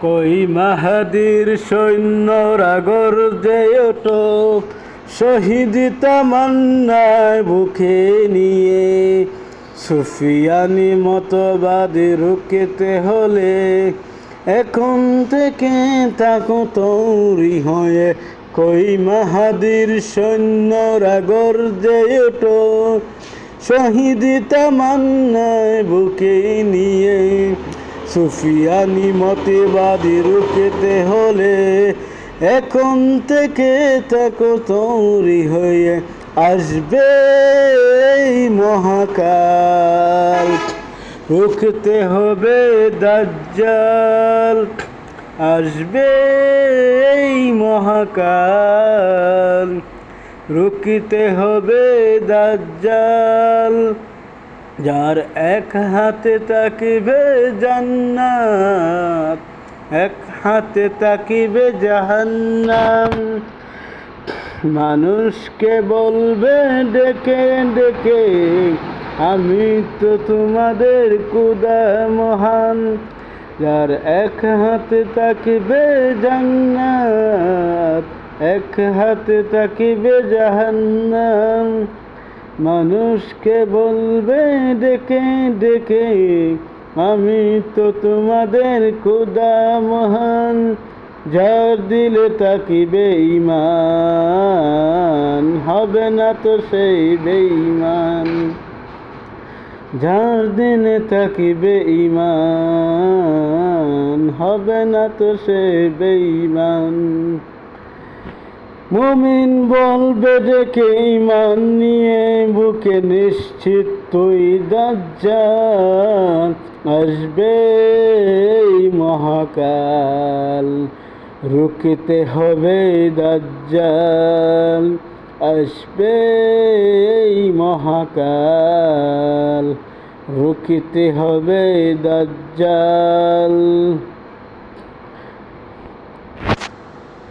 কই মাহাদির সৈন্যরা গর্জে ওঠো, শহীদ তামান্নায় বুকে নিয়ে। সুফিয়ানি মতবাদী রুখতে হলে এখন থেকে তাকো তৈরি হয়ে। কই মাহাদির সৈন্যরা গর্জে ওঠো, শহীদ তামান্নায় বুকে নিয়ে। সুফিয়ানি মতবাদী রুখতে হলে এখন থেকে তাকো তৈরি হয়ে। আসবে এই মহাকাল, রুখতে হবে দাজ্জাল। আসবে এই মহাকাল, রুখতে হবে দাজ্জাল। যার এক হাতে তাকিবে জান্নাত, এক হাতে তাকিবে জাহান্নাম। মানুষকে বলবে ডেকে ডেকে, আমি তো তোমাদের খোদা মহান। যার এক হাতে তাকিবে জান্নাত, এক হাতে তাকিবে জাহান্নাম। মানুষকে বলবে ডেকে ডেকে, আমি তো তোমাদের খোদা মহান। যার দিলে তাকিবে ঈমান, হবে না তো সেই বেঈমান। যার দিলে তাকিবে ঈমান, হবে না তো সেই বেঈমান। মুমিন বলবে ডেকে ঈমান নিয়ে বুকে, নিশ্চিত তুই দাজ্জাল। আসবে এই মহাকাল, রুখতে হবে দাজ্জাল। আসবে এই মহাকাল, রুখতে হবে দাজ্জাল।